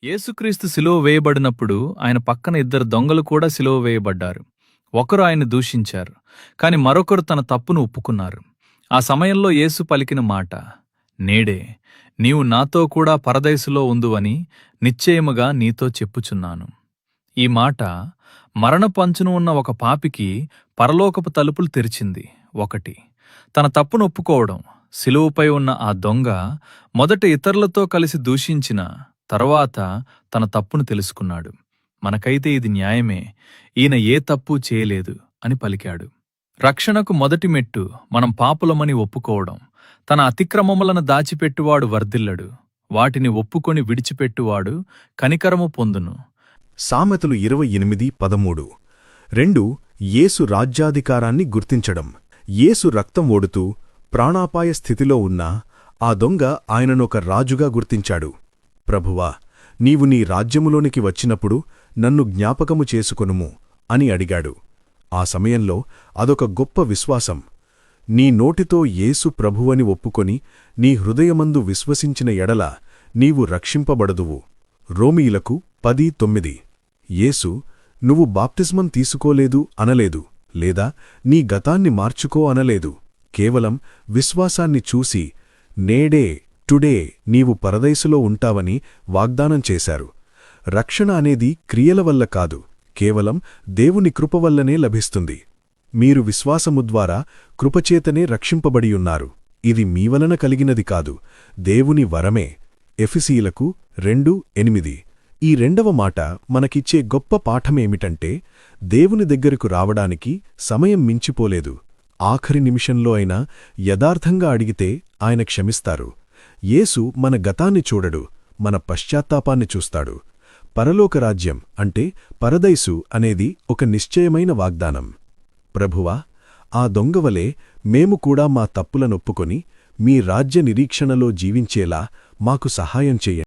యేసుక్రీస్తు సిలువ వేయబడినప్పుడు ఆయన పక్కన ఇద్దరు దొంగలు కూడా సిలువ వేయబడ్డారు. ఒకరు ఆయన దూషించారు, కాని మరొకరు తన తప్పును ఒప్పుకున్నారు. ఆ సమయంలో యేసు పలికిన మాట, నేడే నీవు నాతో కూడా పరదైసులో ఉందువని నిశ్చయముగా నీతో చెప్పుచున్నాను. ఈ మాట మరణపంచున ఉన్న ఒక పాపికి పరలోకపు తలుపులు తెరిచింది. ఒకటి, తన తప్పును ఒప్పుకోవడం. సిలువపై ఉన్న ఆ దొంగ మొదట ఇతరులతో కలిసి దూషించిన తరువాత తన తప్పును తెలుసుకున్నాడు. మనకైతే ఇది న్యాయమే, ఈయన ఏ తప్పు చేయలేదు అని పలికాడు. రక్షణకు మొదటి మెట్టు మనం పాపులమని ఒప్పుకోవడం. తన అతిక్రమములను దాచిపెట్టువాడు వర్ధిల్లడు, వాటిని ఒప్పుకొని విడిచిపెట్టువాడు కనికరము పొందును. సామెతలు 28:13. 2. యేసు రాజ్యాధికారాన్ని గుర్తించడం. యేసు రక్తం ఓడుతూ ప్రాణాపాయ స్థితిలో ఉన్నా ఆ దొంగ ఆయననొక రాజుగా గుర్తించాడు. ప్రభువా, నీవు నీ రాజ్యములోనికి వచ్చినప్పుడు నన్ను జ్ఞాపకము చేసుకొనుము అని అడిగాడు. ఆ సమయంలో అదొక గొప్ప విశ్వాసం. నీ నోటితో యేసు ప్రభువని ఒప్పుకొని నీ హృదయమందు విశ్వసించిన ఎడల నీవు రక్షింపబడదువు. రోమీయులకు 10:9. యేసు నువ్వు బాప్తిస్మం తీసుకోలేదు అనలేదు, లేదా నీ గతాన్ని మార్చుకో అనలేదు. కేవలం విశ్వాసాన్ని చూసి నేడే టుడే నీవు పరదైసులో ఉంటావని వాగ్దానం చేశారు. రక్షణ అనేది క్రియల వల్ల కాదు, కేవలం దేవుని కృపవల్లనే లభిస్తుంది. మీరు విశ్వాసము ద్వారా కృపచేతనే రక్షింపబడియున్నారు. ఇది మీవలన కలిగినది కాదు, దేవుని వరమే. ఎఫెసీయులకు 2:8. ఈ రెండవ మాట మనకిచ్చే గొప్ప పాఠమేమిటంటే, దేవుని దగ్గరకు రావడానికి సమయం మించిపోలేదు. ఆఖరి నిమిషంలో అయినా యథార్థంగా అడిగితే ఆయన క్షమిస్తారు. యేసు మన గతాన్ని చూడడు, మన పశ్చాత్తాపాన్ని చూస్తాడు. పరలోకరాజ్యం అంటే పరదైసు అనేది ఒక నిశ్చయమైన వాగ్దానం. ప్రభువా, ఆ దొంగవలే మేము కూడా మా తప్పులనొప్పుకొని మీ రాజ్య నిరీక్షణలో జీవించేలా మాకు సహాయం చెయ్యండి.